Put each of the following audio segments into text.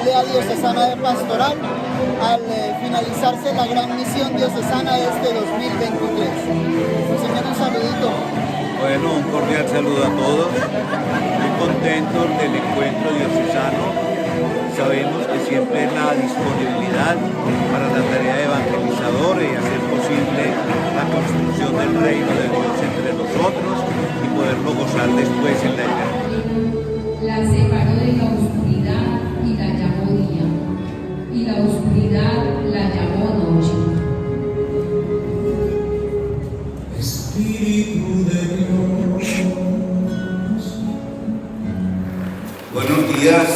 Asamblea Diocesana de Pastoral al finalizarse la gran misión diocesana de este 2023. Señor, un saludito. Bueno, un cordial saludo a todos. Muy contentos del encuentro diocesano. Sabemos que siempre es la disponibilidad para la tarea evangelizadora y hacer posible la construcción del reino de Dios entre nosotros y poderlo gozar después en la eternidad. La separó de la oscuridad y la llamó día, y la oscuridad la llamó noche. Espíritu de Dios. Buenos días.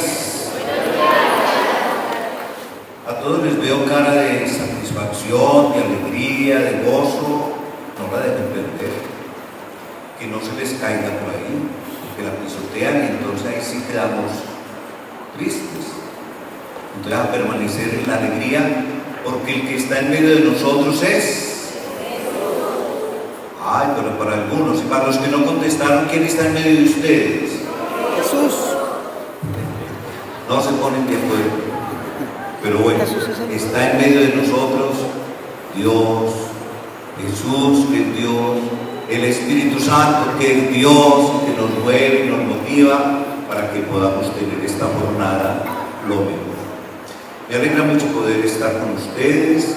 A todos les veo cara de satisfacción, de alegría, de gozo. No la dejen perder. Que no se les caiga por ahí, que la pisotean y entonces ahí sí quedamos tristes. Entonces a permanecer en la alegría, porque el que está en medio de nosotros es Ay, pero para algunos y para los que no contestaron, ¿quién está en medio de ustedes? Jesús. No se ponen de acuerdo, pero bueno, está en medio de nosotros Dios, Jesús que es Dios, el Espíritu Santo que es Dios, que nos mueve y nos motiva para que podamos tener esta jornada lo mejor. Me alegra mucho poder estar con ustedes,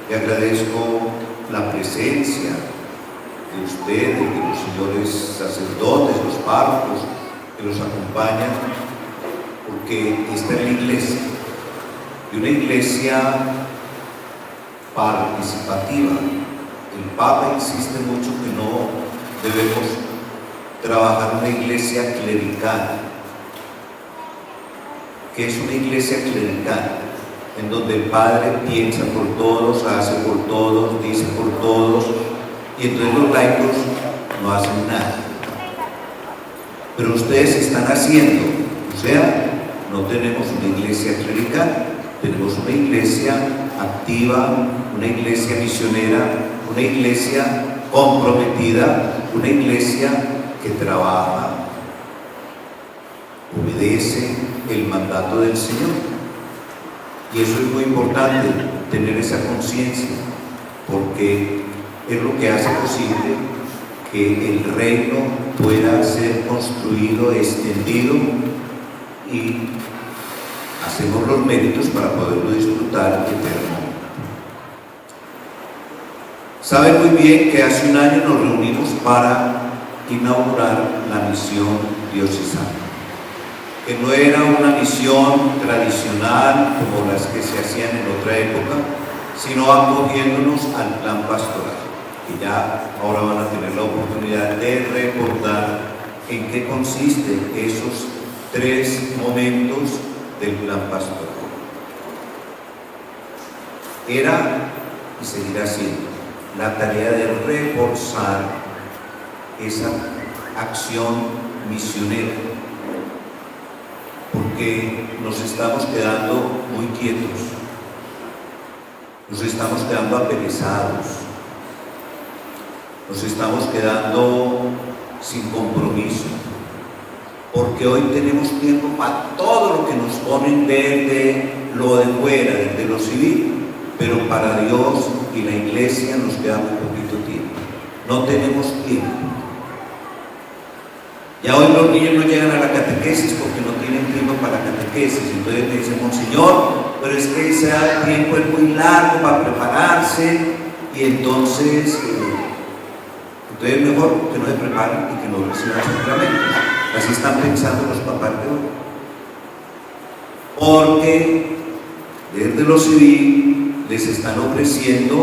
le agradezco la presencia de ustedes, de los señores sacerdotes, los párrocos que los acompañan, porque esta es la iglesia, y una iglesia participativa. El Papa insiste mucho que no debemos trabajar una iglesia clerical. ¿Qué es una iglesia clerical? En donde el Padre piensa por todos, hace por todos, dice por todos, y entonces los laicos no hacen nada. Pero ustedes están haciendo, o sea, no tenemos una iglesia clerical, tenemos una iglesia activa, una iglesia misionera, una iglesia comprometida, una iglesia que trabaja, obedece el mandato del Señor. Y eso es muy importante, tener esa conciencia, porque es lo que hace posible que el reino pueda ser construido, extendido, y hacemos los méritos para poderlo disfrutar eternamente. Saben muy bien que hace un año nos reunimos para inaugurar la misión diocesana, que no era una misión tradicional como las que se hacían en otra época, sino acogiéndonos al plan pastoral, que ya ahora van a tener la oportunidad de recordar en qué consisten esos 3 momentos del plan pastoral. Era y seguirá siendo la tarea de reforzar esa acción misionera, porque nos estamos quedando muy quietos, nos estamos quedando aperezados, nos estamos quedando sin compromiso, porque hoy tenemos tiempo para todo lo que nos ponen desde lo de fuera, desde lo civil, pero para Dios y la iglesia nos queda muy poquito tiempo, no tenemos tiempo. Ya hoy los niños no llegan a la catequesis porque no tienen tiempo para la catequesis, entonces me dicen, Monseñor, pero es que ese tiempo es muy largo para prepararse, y entonces mejor que no se preparen y que no reciban sacramentos. Así están pensando los papás de hoy, porque desde lo civil les están ofreciendo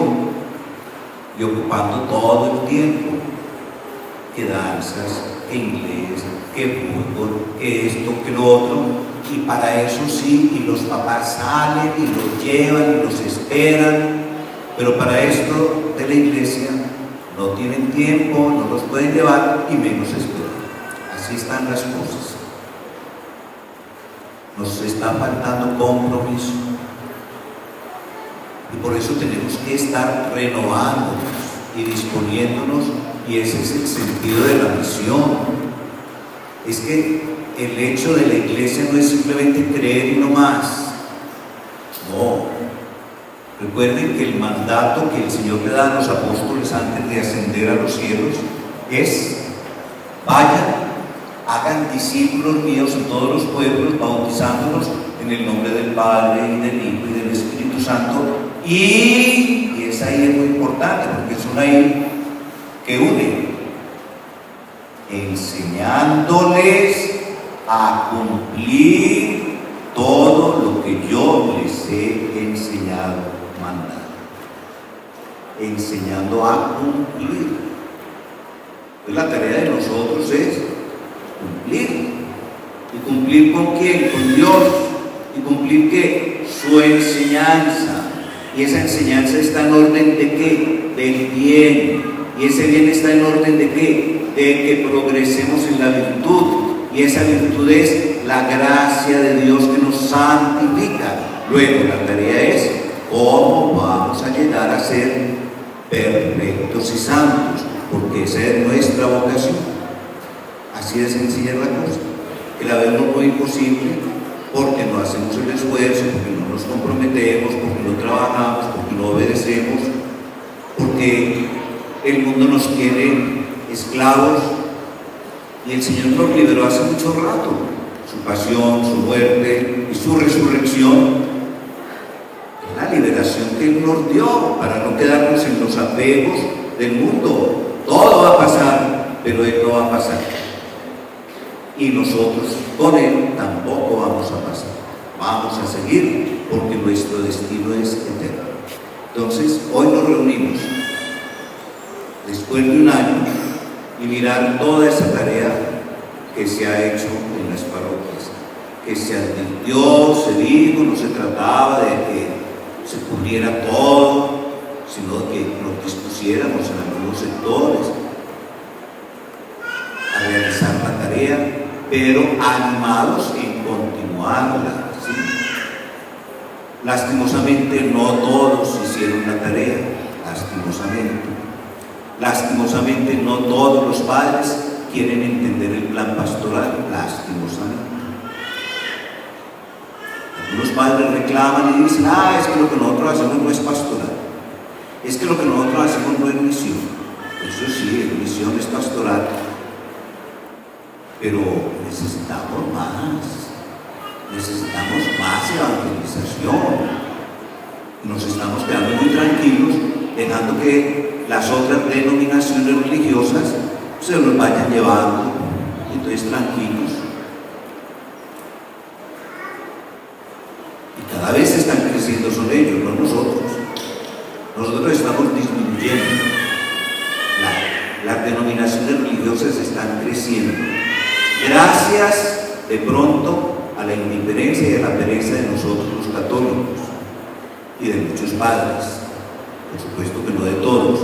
y ocupando todo el tiempo, que danzas, que inglés, que fútbol, que esto, que lo otro, y para eso sí, y los papás salen y los llevan y los esperan, pero para esto de la iglesia no tienen tiempo, no los pueden llevar y menos esperar. Así están las cosas. Nos está faltando compromiso, y por eso tenemos que estar renovándonos y disponiéndonos, y ese es el sentido de la misión. Es que el hecho de la iglesia no es simplemente creer y no más, No. Recuerden que el mandato que el Señor le da a los apóstoles antes de ascender a los cielos es: vayan, hagan discípulos míos en todos los pueblos, bautizándolos en el nombre del Padre y del Hijo y del Espíritu Santo. Y esa I es muy importante, porque es una I que une: enseñándoles a cumplir todo lo que yo les he enseñado, mandado. Enseñando a cumplir. Pues la tarea de nosotros es cumplir. ¿Y cumplir con quién? Con Dios. ¿Y cumplir qué? Su enseñanza. Y esa enseñanza está en orden de qué? Del bien. ¿Y ese bien está en orden de qué? De que progresemos en la virtud. Y esa virtud es la gracia de Dios que nos santifica. Luego la tarea es: ¿cómo vamos a llegar a ser perfectos y santos? Porque esa es nuestra vocación. Así de sencilla es la cosa. Que la vemos muy imposible porque no hacemos el esfuerzo, porque no nos comprometemos, porque no trabajamos, porque no obedecemos, porque el mundo nos quiere esclavos. Y el Señor nos liberó hace mucho rato. Su pasión, su muerte y su resurrección, la liberación que Él nos dio para no quedarnos en los apegos del mundo. Todo va a pasar, pero Él no va a pasar. Y nosotros con Él tampoco vamos a pasar. Vamos a seguir, porque nuestro destino es eterno. Entonces, hoy nos reunimos después de un año y mirar toda esa tarea que se ha hecho en las parroquias, que se advirtió, se dijo, no se trataba de que se cubriera todo, sino que nos dispusiéramos en algunos sectores a realizar la tarea, pero animados en continuarla, ¿sí? Lastimosamente no todos hicieron la tarea, lastimosamente no todos los padres quieren entender el plan pastoral, lastimosamente. Algunos padres reclaman y dicen: es que lo que nosotros hacemos no es pastoral, es que lo que nosotros hacemos no es misión. Eso sí, es misión, es pastoral, pero necesitamos más evangelización. Nos estamos quedando muy tranquilos, dejando que las otras denominaciones religiosas se los vayan llevando. Entonces, tranquilos. Y cada vez están creciendo son ellos, no nosotros. Nosotros estamos disminuyendo. Las denominaciones religiosas están creciendo. Gracias, de pronto, a la indiferencia y a la pereza de nosotros los católicos y de muchos padres. Por supuesto que no de todos,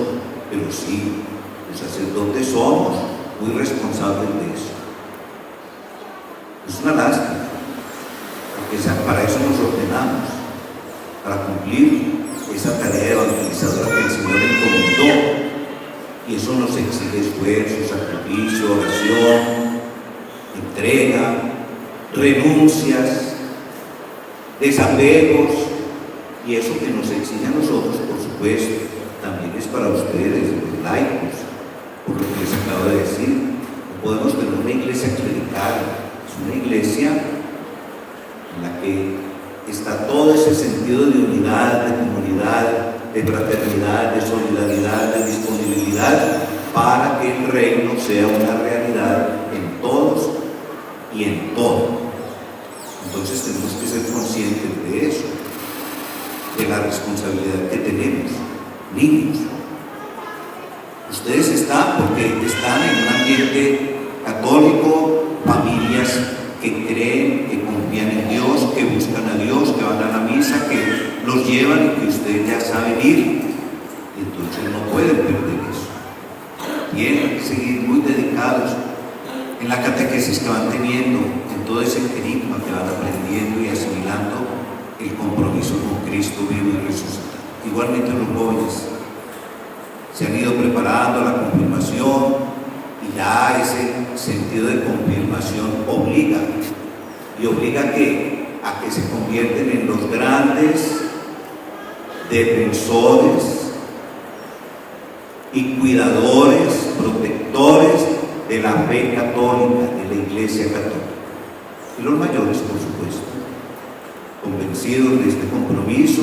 pero sí, los sacerdotes somos muy responsables de eso. Es una lástima, porque para eso nos ordenamos, para cumplir esa tarea evangelizadora que el Señor encomendó. Y eso nos exige esfuerzo, sacrificio, oración, entrega, renuncias, desapegos. Y eso que nos exige a nosotros, por supuesto, también es para ustedes, los laicos, por lo que les acabo de decir. No podemos tener una iglesia clerical, es una iglesia en la que está todo ese sentido de unidad, de comunidad, de fraternidad, de solidaridad, de disponibilidad, para que el reino sea una realidad en todos y en todo. Entonces tenemos que ser conscientes de eso, de la responsabilidad que tenemos. Niños, ustedes están porque están en un ambiente católico, familias que creen, que confían en Dios, que buscan a Dios, que van a la misa, que los llevan y que ustedes ya saben ir. Y entonces no pueden perder eso. Tienen que seguir muy dedicados en la catequesis que van teniendo, en todo ese querigma que van aprendiendo y asimilando el compromiso con Cristo vivo y resucitado. Igualmente los jóvenes se han ido preparando a la confirmación, y ya ese sentido de confirmación obliga. ¿Y obliga a qué? a que se convierten en los grandes defensores y cuidadores, protectores de la fe católica, de la Iglesia católica. Y los mayores, por supuesto, convencidos de este compromiso,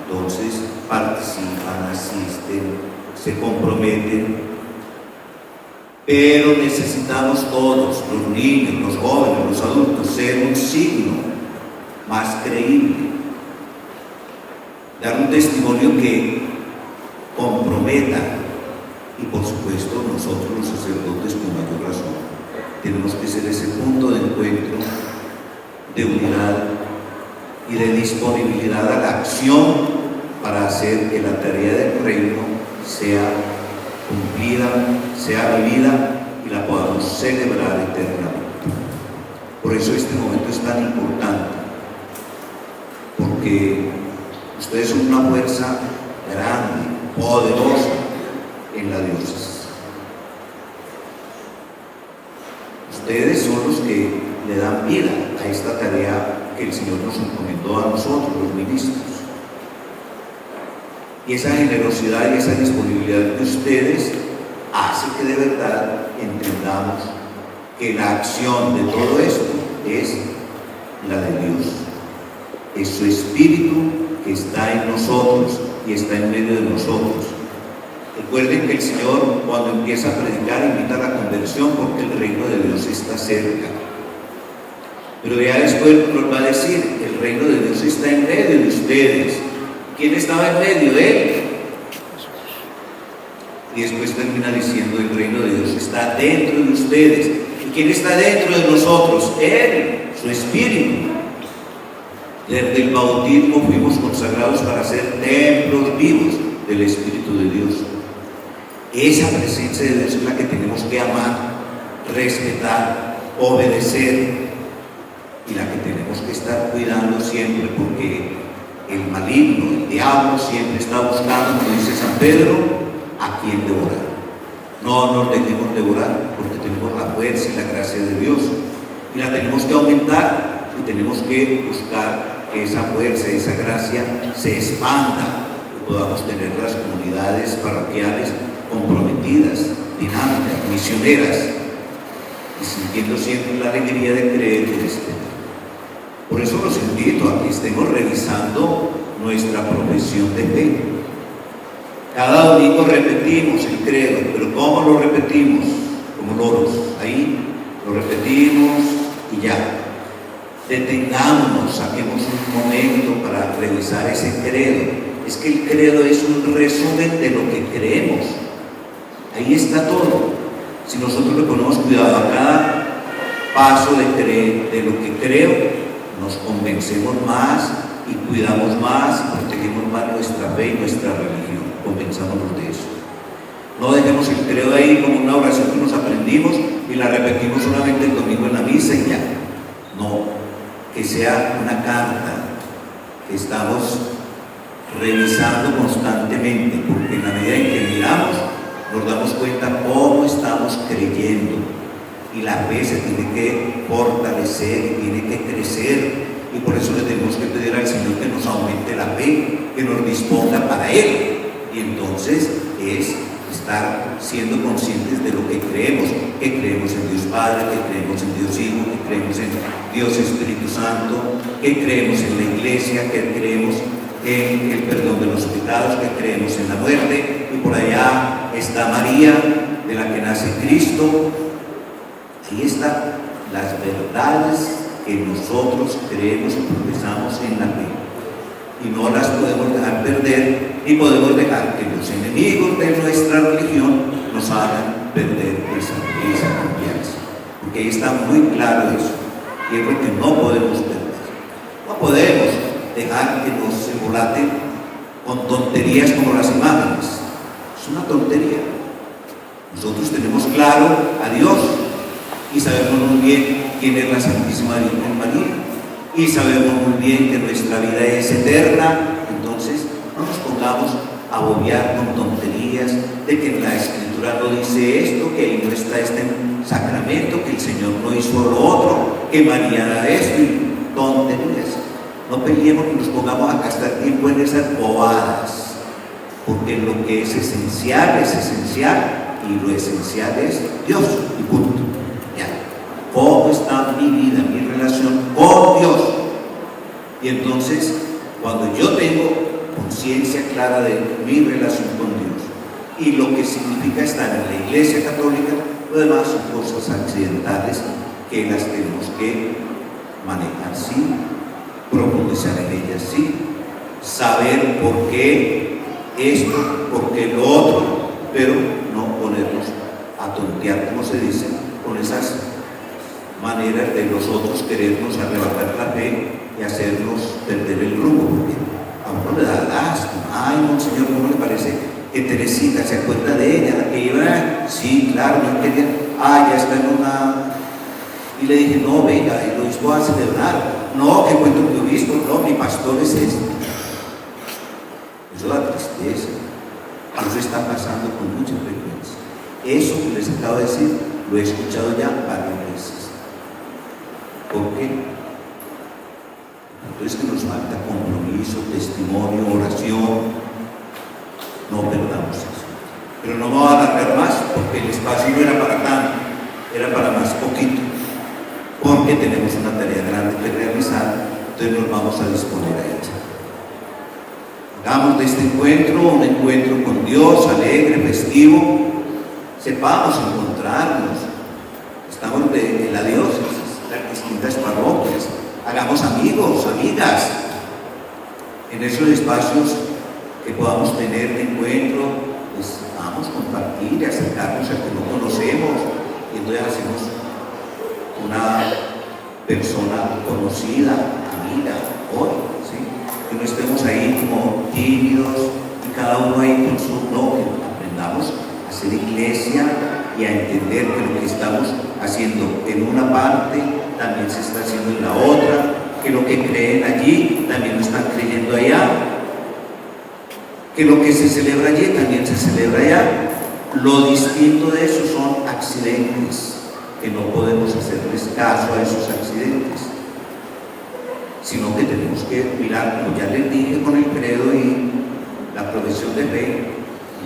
entonces participan, asisten, se comprometen. Pero necesitamos todos, los niños, los jóvenes, los adultos, ser un signo más creíble, dar un testimonio que comprometa. Y por supuesto nosotros los sacerdotes con mayor razón tenemos que ser ese punto de encuentro, de unidad y de disponibilidad a la acción para hacer que la tarea del reino sea cumplida, sea vivida y la podamos celebrar eternamente. Por eso este momento es tan importante, porque ustedes son una fuerza grande, poderosa en la diócesis. Ustedes son los que le dan vida a esta tarea que el Señor nos encomendó a nosotros, los ministros. Y esa generosidad y esa disponibilidad de ustedes hace que de verdad entendamos que la acción de todo esto es la de Dios. Es su Espíritu que está en nosotros y está en medio de nosotros. Recuerden que el Señor, cuando empieza a predicar, invita a la conversión porque el reino de Dios está cerca. Pero ya después nos va a decir, el reino de Dios está en medio de ustedes. ¿Quién estaba en medio? Él. Y después termina diciendo, el reino de Dios está dentro de ustedes. ¿Y quién está dentro de nosotros? Él, su Espíritu. Desde el bautismo fuimos consagrados para ser templos vivos del Espíritu de Dios. Esa presencia de Dios es la que tenemos que amar, respetar, obedecer, y la que tenemos que estar cuidando siempre, porque el maligno, el diablo, siempre está buscando, como dice San Pedro, a quien devorar. No nos dejemos devorar, porque tenemos la fuerza y la gracia de Dios, y la tenemos que aumentar, y tenemos que buscar que esa fuerza y esa gracia se expanda, y podamos tener las comunidades parroquiales comprometidas, dinámicas, misioneras, y sintiendo siempre la alegría de creer en este. Por eso los invito a que estemos revisando nuestra profesión de fe. Cada domingo repetimos el credo, pero ¿cómo lo repetimos? Como loros, ahí lo repetimos y ya. Detengámonos, saquemos un momento para revisar ese credo. Es que el credo es un resumen de lo que creemos. Ahí está todo. Si nosotros le ponemos cuidado a cada paso de lo que creo, nos convencemos más y cuidamos más y protegemos más nuestra fe y nuestra religión. Convenzámonos de eso. No dejemos el credo ahí como una oración que nos aprendimos y la repetimos solamente el domingo en la misa y ya. No, que sea una carta que estamos revisando constantemente, porque en la medida en que miramos nos damos cuenta cómo estamos creyendo, y la fe se tiene que fortalecer y tiene que crecer, y por eso le tenemos que pedir al Señor que nos aumente la fe, que nos disponga para Él, y entonces es estar siendo conscientes de lo que creemos en Dios Padre, que creemos en Dios Hijo, que creemos en Dios Espíritu Santo, que creemos en la Iglesia, que creemos en el perdón de los pecados, que creemos en la muerte, y por allá está María, de la que nace Cristo. Ahí están las verdades que nosotros creemos y profesamos en la fe, y no las podemos dejar perder, ni podemos dejar que los enemigos de nuestra religión nos hagan perder esa confianza, porque ahí está muy claro eso, y es lo que no podemos perder. No podemos dejar que nos embolaten con tonterías como las imágenes. Es una tontería. Nosotros tenemos claro a Dios y sabemos muy bien quién es la Santísima Virgen María, y sabemos muy bien que nuestra vida es eterna. Entonces no nos pongamos a bobear con tonterías de que en la Escritura no dice esto, que ahí no está este sacramento, que el Señor no hizo lo otro, que María da esto, y No peleemos ni nos pongamos a gastar tiempo en esas bobadas, porque lo que es esencial y lo esencial es Dios y punto. Ya. ¿Cómo está mi vida, mi relación con Dios? Y entonces, cuando yo tengo conciencia clara de mi relación con Dios y lo que significa estar en la Iglesia Católica, lo demás son cosas accidentales que las tenemos que manejar, sí, profundizar en ellas, sí, saber por qué esto, por qué lo otro, pero no ponernos a tontear, como se dice, con esas maneras de los otros querernos arrebatar la fe y hacernos perder el rumbo, porque a uno le da lástima. Ay, monseñor, ¿cómo le parece que Teresita se acuerda de ella, la que iba? Sí, claro, no quería. Ya está en una. Y le dije, no, venga, y lo hizo a celebrar. No, qué cuento que he visto, no, mi pastor es este. Eso da tristeza. Eso está pasando con mucha frecuencia. Eso que les acabo de decir, lo he escuchado ya varias veces. ¿Por qué? Entonces que nos falta compromiso, testimonio, oración. No perdamos eso. Pero no me voy a alargar más, porque el espacio no era para tanto, era para más poquito. Porque tenemos una tarea grande que realizar, entonces nos vamos a disponer a ella. Hagamos de este encuentro un encuentro con Dios, alegre, festivo. Sepamos encontrarnos. Estamos en la diócesis, las distintas parroquias. Hagamos amigos, amigas. En esos espacios que podamos tener de encuentro, pues vamos a compartir, acercarnos a que no conocemos, y entonces hacemos una persona conocida, amiga, hoy, ¿sí? Que no estemos ahí como tímidos y cada uno ahí con su no, que aprendamos a hacer iglesia y a entender que lo que estamos haciendo en una parte también se está haciendo en la otra, que lo que creen allí también lo están creyendo allá, que lo que se celebra allí también se celebra allá. Lo distinto de eso son accidentes, que no podemos hacerles caso a esos accidentes, sino que tenemos que mirar, como ya les dije con el credo y la profesión de fe,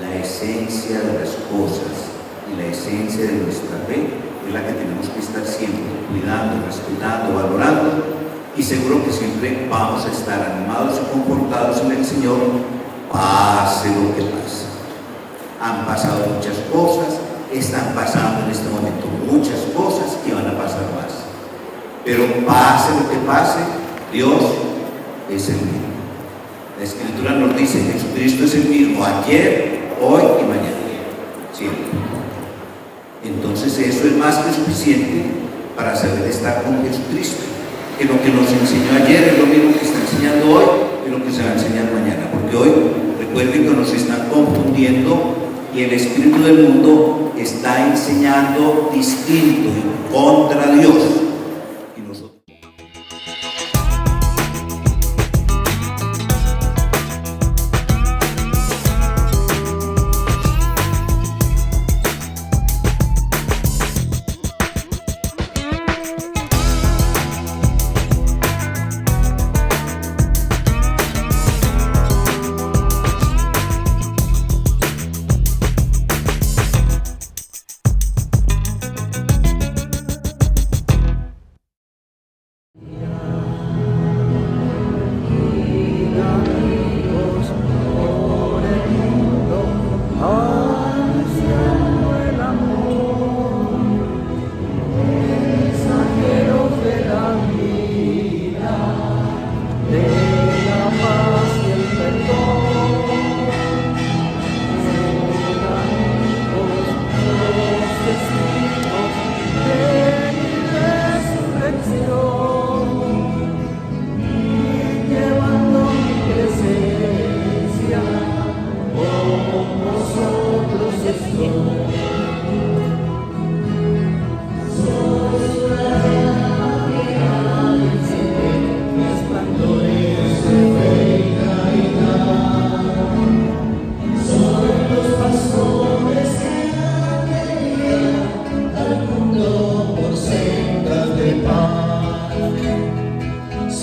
la esencia de las cosas y la esencia de nuestra fe es la que tenemos que estar siempre cuidando, respetando, valorando, y seguro que siempre vamos a estar animados y comportados en el Señor, pase lo que pase. Han pasado muchas cosas, están pasando en este momento muchas cosas y van a pasar más. Pero pase lo que pase, Dios es el mismo. La Escritura nos dice, Jesucristo es el mismo ayer, hoy y mañana, siempre. Entonces eso es más que suficiente para saber estar con Jesucristo, que lo que nos enseñó ayer es lo mismo que está enseñando hoy y lo que se va a enseñar mañana, porque hoy recuerden que nos están confundiendo y el espíritu del mundo está enseñando distinto y contra Dios. Y nosotros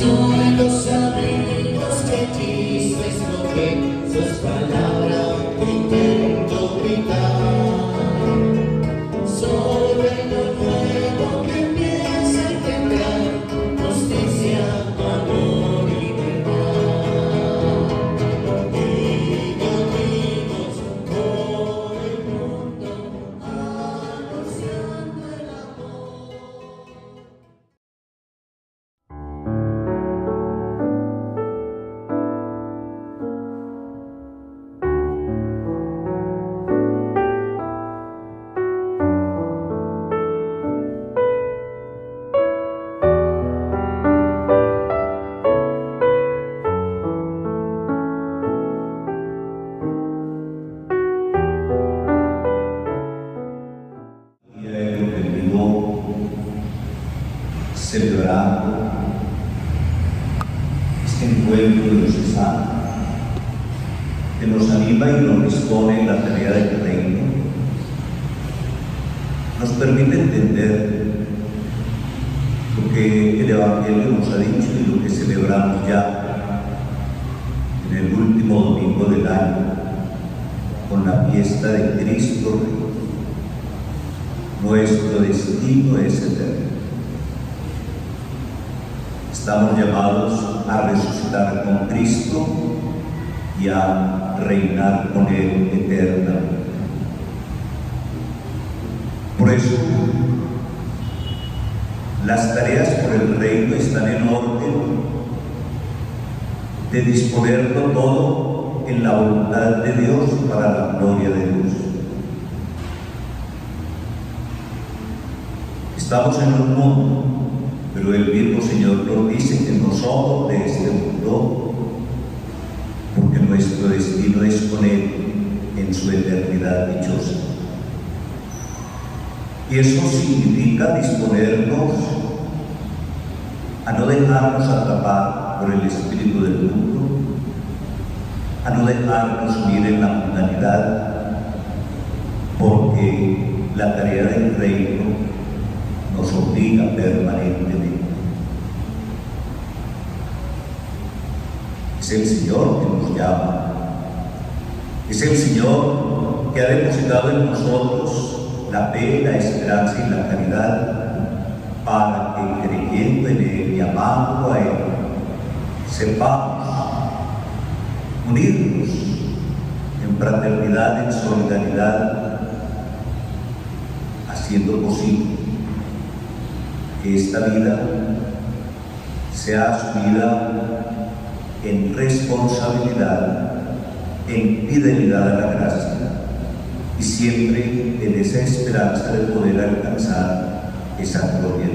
Soy los Celebrando este encuentro diocesano que nos anima y nos dispone en la tarea del reino, nos permite entender lo que el Evangelio nos ha dicho y lo que celebramos ya en el último domingo del año con la fiesta de Cristo Rey. Nuestro destino es eterno. Estamos llamados a resucitar con Cristo y a reinar con Él eternamente. Por eso, las tareas por el reino están en orden de disponerlo todo en la voluntad de Dios para la gloria de Dios. Estamos en un mundo, pero el mismo Señor nos dice que no somos de este mundo, porque nuestro destino es con Él en su eternidad dichosa. Y eso significa disponernos a no dejarnos atrapar por el espíritu del mundo, a no dejarnos unir en la mundanidad, porque la tarea del reino nos obliga permanentemente. Es el Señor que nos llama, es el Señor que ha depositado en nosotros la fe, la esperanza y la caridad, para que creyendo en Él y amándolo a Él, sepamos unirnos en fraternidad, en solidaridad, haciendo posible que esta vida sea asumida en responsabilidad, en fidelidad a la gracia y siempre en esa esperanza de poder alcanzar esa gloria.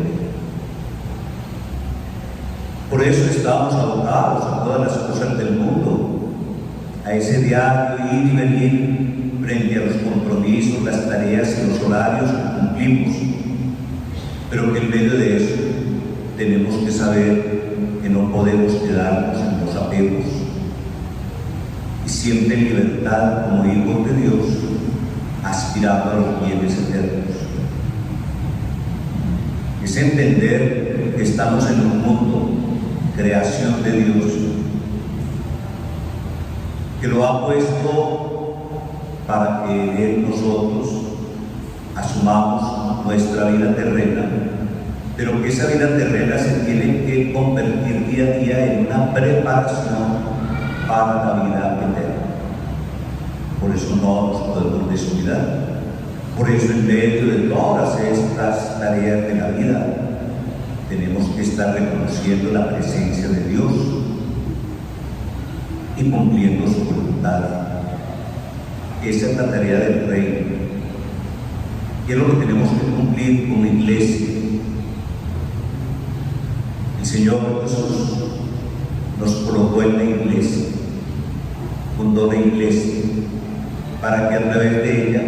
Por eso estamos abocados a todas las cosas del mundo, a ese diario ir y venir frente a los compromisos, las tareas y los horarios que cumplimos, pero que en medio de eso tenemos que saber que no podemos quedarnos en los apegos y siempre en libertad como hijos de Dios, aspirando a los bienes eternos. Es entender que estamos en un mundo, creación de Dios, que lo ha puesto para que en Él nosotros asumamos nuestra vida terrena, pero que esa vida terrena se tiene que convertir día a día en una preparación para la vida eterna. Por eso no nos podemos descuidar. Por eso en medio de todas estas tareas de la vida tenemos que estar reconociendo la presencia de Dios y cumpliendo su voluntad. Esa es la tarea del reino. Y es lo que tenemos que cumplir como iglesia. El Señor Jesús nos colocó en la iglesia, fundó la iglesia, para que a través de ella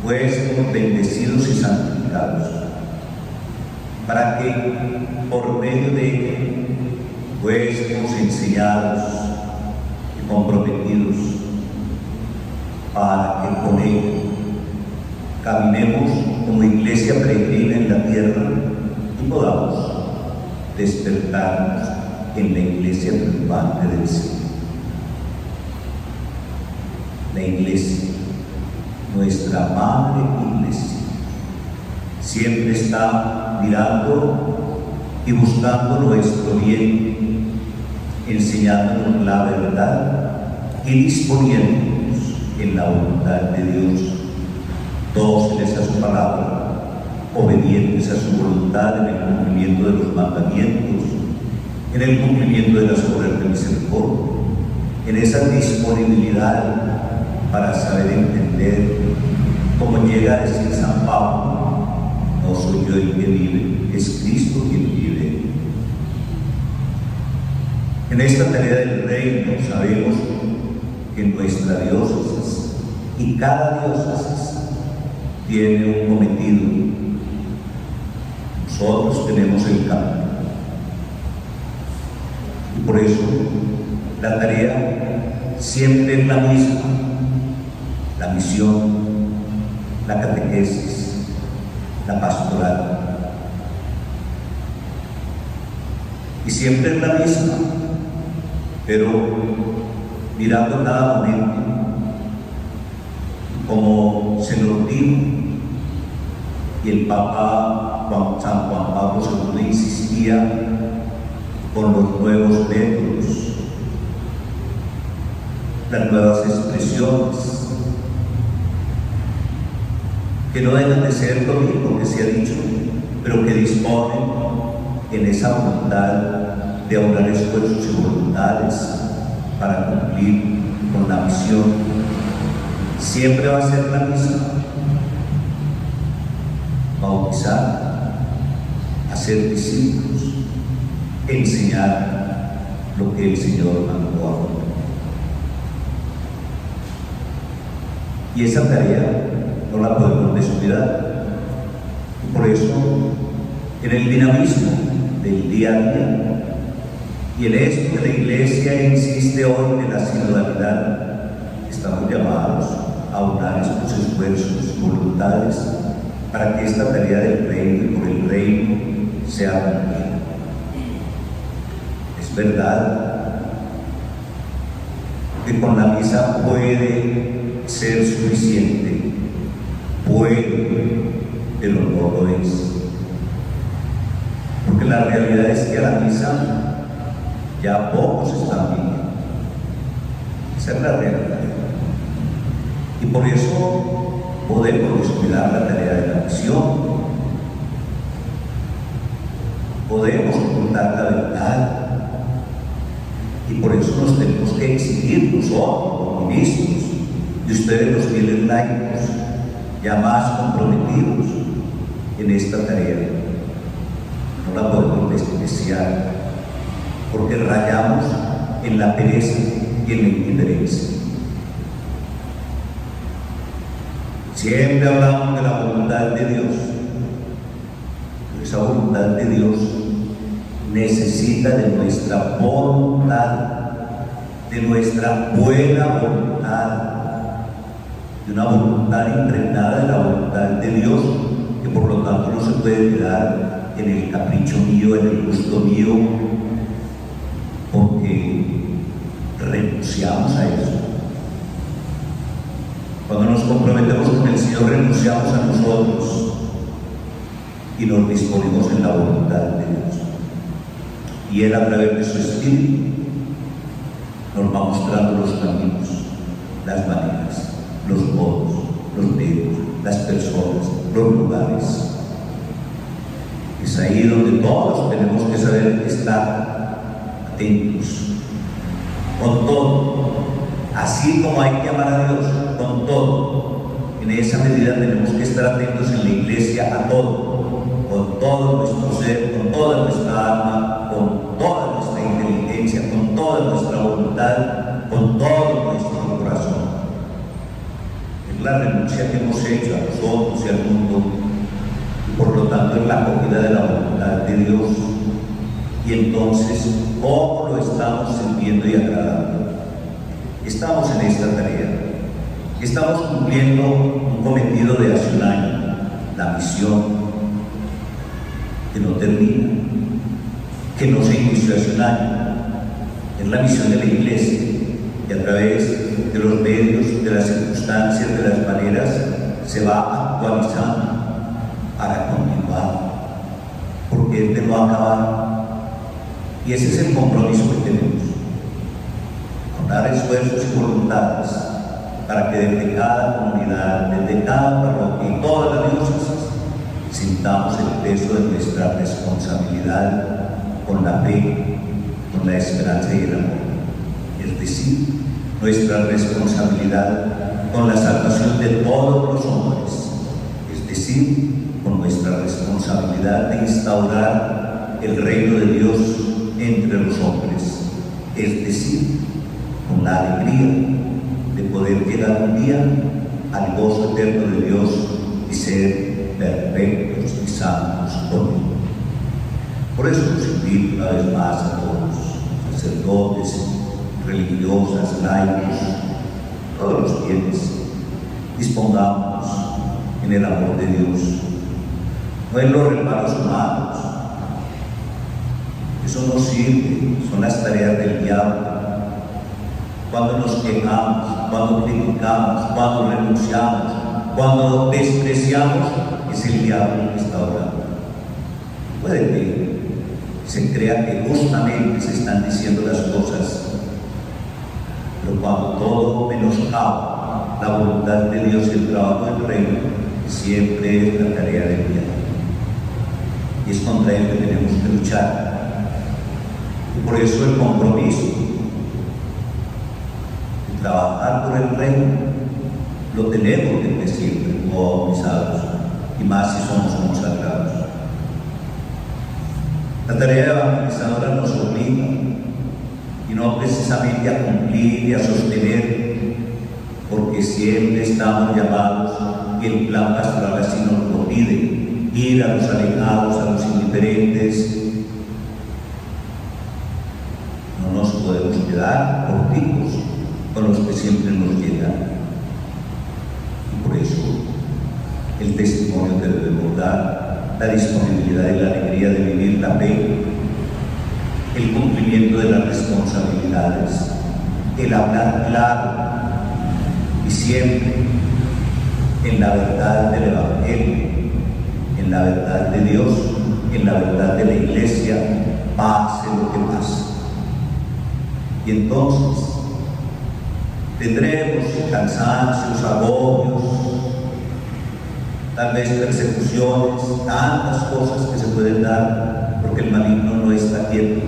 fuésemos bendecidos y santificados, para que por medio de ella fuésemos enseñados y comprometidos, para que con ella caminemos como iglesia peregrina en la tierra y podamos despertarnos en la iglesia triunfante del cielo. la Iglesia, nuestra Madre Iglesia, siempre está mirando y buscando nuestro bien, enseñándonos la verdad y disponiéndonos en la voluntad de Dios, dóciles a su palabra, obedientes a su voluntad en el cumplimiento de los mandamientos, en el cumplimiento de las obras de misericordia, en esa disponibilidad para saber entender, como llega a decir San Pablo: no soy yo el que vive, es Cristo quien vive. En esta tarea del reino sabemos que nuestra diócesis y cada diócesis tiene un cometido. Nosotros tenemos el camino. Y por eso la tarea siempre es la misma: la misión, la catequesis, la pastoral. Y siempre es la misma, pero mirando cada momento, como se nos dijo, y el Papa San Juan Pablo II insistía con los nuevos métodos, las nuevas expresiones, que no dejan de ser lo mismo que se ha dicho, pero que disponen en esa voluntad de aunar esfuerzos y voluntades para cumplir con la misión. Siempre va a ser la misma: bautizar, hacer discípulos, enseñar lo que el Señor mandó a hacer. Y esa tarea no la podemos descuidar. Y por eso, en el dinamismo del día a día y en esto que la Iglesia insiste hoy de la sinodalidad, estamos llamados a unar estos esfuerzos y voluntades para que esta tarea del reino y por el reino sea cumplida. Es verdad que con la misa puede ser suficiente, puede, pero no lo es. Porque la realidad es que a la misa ya pocos están viniendo. Esa es la realidad. Y por eso podemos descuidar la tarea de la misión, podemos ocultar la verdad, y por eso nos tenemos que exigir nosotros, como ministros, y ustedes los fieles laicos, ya más comprometidos en esta tarea. No la podemos despreciar, porque rayamos en la pereza y en la indiferencia. Siempre hablamos de la voluntad de Dios, pero esa voluntad de Dios necesita de nuestra voluntad, de nuestra buena voluntad, de una voluntad impregnada de la voluntad de Dios, que por lo tanto no se puede quedar en el capricho mío, en el gusto mío, porque renunciamos a eso. Cuando nos comprometemos con el Señor, renunciamos a nosotros y nos disponemos en la voluntad de Dios. Y Él, a través de su Espíritu, nos va mostrando los caminos, las maneras, los modos, los medios, las personas, los lugares. Es ahí donde todos tenemos que saber estar atentos, con todo. Así como hay que amar a Dios, con todo. En esa medida tenemos que estar atentos en la Iglesia a todo, con todo nuestro ser, con toda nuestra alma, con toda nuestra inteligencia, con toda nuestra voluntad, con todo nuestro corazón. Es la renuncia que hemos hecho a nosotros y al mundo, y por lo tanto es la acogida de la voluntad de Dios. Y entonces, ¿cómo lo estamos sintiendo y agradando? Estamos en esta tarea, estamos cumpliendo un cometido de hace un año, la misión, que no termina, que no se inició hace un año, es la misión de la Iglesia, y a través de los medios, de las circunstancias, de las maneras, se va actualizando para continuar, porque este no acaba. Y ese es el compromiso que tenemos, aunar esfuerzos y voluntades para que desde cada comunidad, desde cada parroquia y todas las diócesis sintamos el peso de nuestra responsabilidad con la fe, con la esperanza y el amor. Es decir, nuestra responsabilidad con la salvación de todos los hombres, es decir, con nuestra responsabilidad de instaurar el reino de Dios entre los hombres, es decir, con la alegría de poder llegar un día al gozo eterno de Dios y ser perfectos y santos con Él. Por eso los invito una vez más a todos, sacerdotes, religiosas, laicos, todos los fieles, dispongamos en el amor de Dios, no en los reparos humanos. Eso no sirve, son las tareas del diablo. Cuando nos quejamos, cuando criticamos, cuando renunciamos, cuando despreciamos, es el diablo que está orando. Puede que se crea que justamente se están diciendo las cosas, pero cuando todo menoscaba la voluntad de Dios y el trabajo del reino, siempre es la tarea del diablo. Y es contra él que tenemos que luchar. Y por eso el compromiso de trabajar por el reino lo tenemos desde siempre como bautizados, y más si somos consagrados. La tarea evangelizadora nos obliga, y no precisamente a cumplir y a sostener, porque siempre estamos llamados, y el plan pastoral así nos lo pide, ir a los alejados, a los indiferentes. No nos podemos quedar corticos con los que siempre nos llegan. Y por eso el testimonio que debemos dar, la disponibilidad y la alegría de vivir la fe, el cumplimiento de las responsabilidades, el hablar claro y siempre en la verdad del Evangelio, en la verdad de Dios, en la verdad de la Iglesia, pase lo que pase. Y entonces tendremos cansancios, agobios, tal vez persecuciones, tantas cosas que se pueden dar, porque el maligno no está quieto.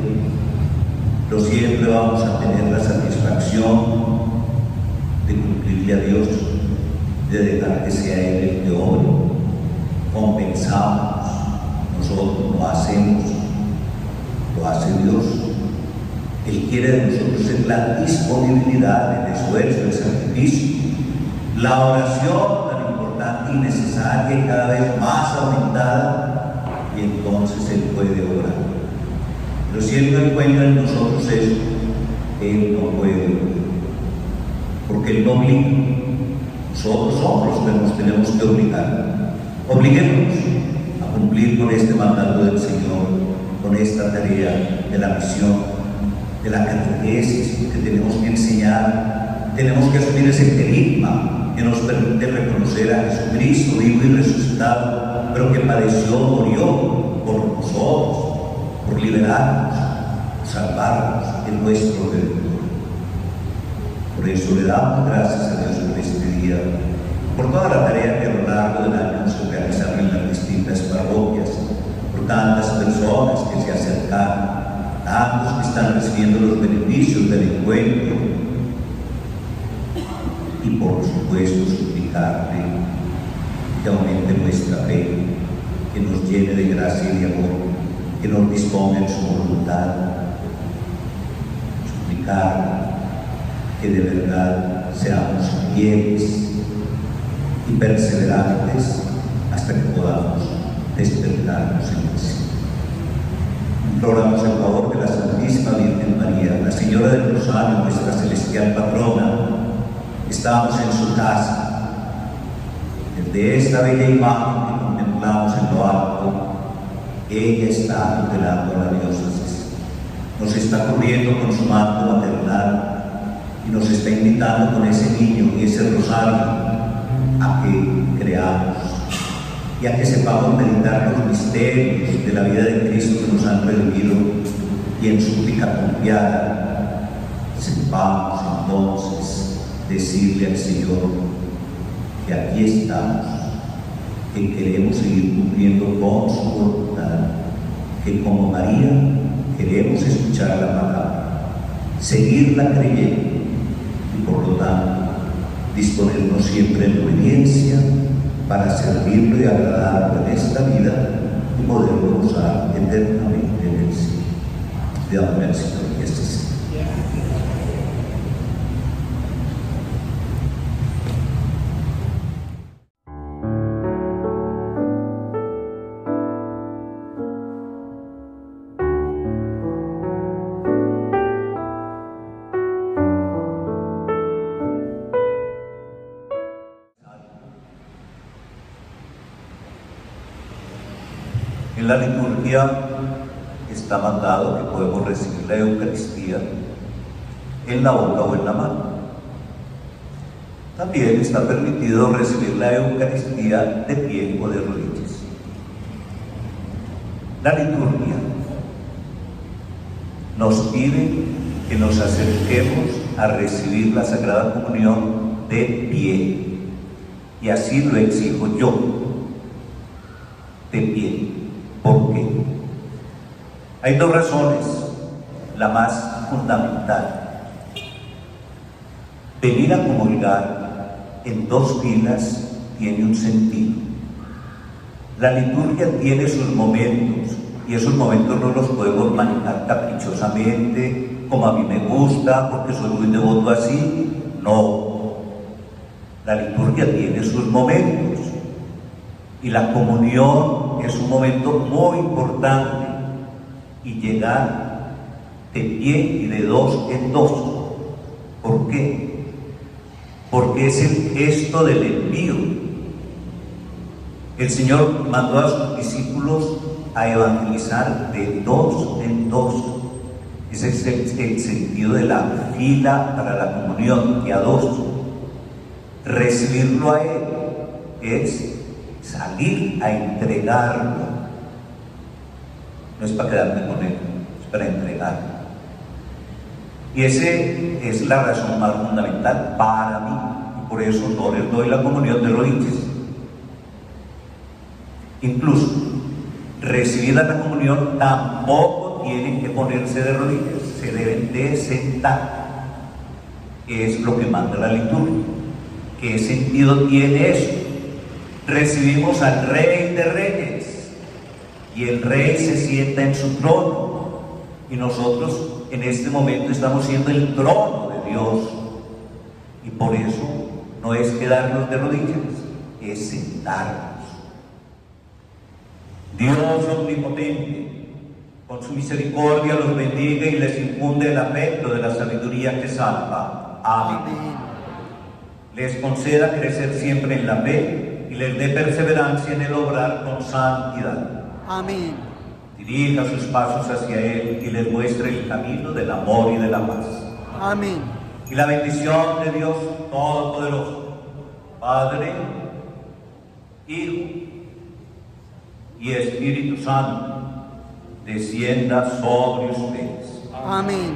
Pero siempre vamos a tener la satisfacción de cumplirle a Dios, de dejar que sea Él el que obre. Compensamos, nosotros no hacemos, lo hace Dios. Él quiere de nosotros es la disponibilidad, el esfuerzo, el sacrificio, la oración tan importante y necesaria y cada vez más aumentada, y entonces Él puede obrar. Pero si Él no encuentra en nosotros eso, Él no puede obrar, porque Él no obliga. Nosotros somos los que nos tenemos que obligar. Obliguémonos a cumplir con este mandato del Señor, con esta tarea de la misión, de la catequesis que tenemos que enseñar. Tenemos que asumir ese querigma que nos permite reconocer a Jesucristo vivo y resucitado, pero que padeció, murió por nosotros, por liberarnos, por salvarnos en nuestro Redentor. Por eso le damos gracias a Dios por este día, por toda la tarea que a lo largo del año se realizaron en las distintas parroquias, por tantas personas que se acercaron, tantos que están recibiendo los beneficios del encuentro, y por supuesto suplicarle que aumente nuestra fe, que nos llene de gracia y de amor, que nos disponga en su voluntad. Suplicarle que de verdad seamos fieles y perseverantes hasta que podamos despertarnos en el cielo. Imploramos el favor de la Santísima Virgen María, la Señora del Rosario, nuestra celestial patrona. Estamos en su casa. Desde esta bella imagen que contemplamos en lo alto, ella está tutelando a la diócesis. Nos está cubriendo con su manto maternal y y nos está invitando con ese niño y ese rosario a que creamos y a que sepamos meditar los misterios de la vida de Cristo que nos han redimido, y en súplica confiada sepamos entonces decirle al Señor que aquí estamos, que queremos seguir cumpliendo con su voluntad, que como María queremos escuchar la palabra, seguirla creyendo y por lo tanto disponernos siempre en obediencia para servirlo y agradarlo en esta vida y poderlo gozar eternamente en el cielo. Pidámosle al Señor que así sea. En la liturgia está mandado que podemos recibir la Eucaristía en la boca o en la mano. También está permitido recibir la Eucaristía de pie o de rodillas. La liturgia nos pide que nos acerquemos a recibir la Sagrada Comunión de pie, y así lo exijo yo, de pie. ¿Por qué? Hay dos razones. La más fundamental: venir a comulgar en dos filas tiene un sentido. La liturgia tiene sus momentos, y esos momentos no los podemos manejar caprichosamente, como a mí me gusta, porque soy muy devoto así. No. La liturgia tiene sus momentos, y la comunión es un momento muy importante, y llegar de pie y de dos en dos. ¿Por qué? Porque es el gesto del envío. El Señor mandó a sus discípulos a evangelizar de dos en dos. Ese es el sentido de la fila para la comunión, y a dos. Recibirlo a Él es salir a entregarlo. No es para quedarme con Él, es para entregarlo. Y esa es la razón más fundamental para mí, y por eso no les doy la comunión de rodillas. Incluso recibida la comunión tampoco tienen que ponerse de rodillas, se deben de sentar, que es lo que manda la liturgia. ¿Qué sentido tiene eso? Recibimos al Rey de Reyes, y el Rey se sienta en su trono, y nosotros en este momento estamos siendo el trono de Dios, y por eso no es quedarnos de rodillas, es sentarnos. Dios omnipotente, con su misericordia los bendiga y les infunde el afecto de la sabiduría que salva. Amén. Les conceda crecer siempre en la fe y les dé perseverancia en el obrar con santidad. Amén. Dirija sus pasos hacia Él y les muestre el camino del amor y de la paz. Amén. Y la bendición de Dios Todopoderoso, Padre, Hijo y Espíritu Santo, descienda sobre ustedes. Amén.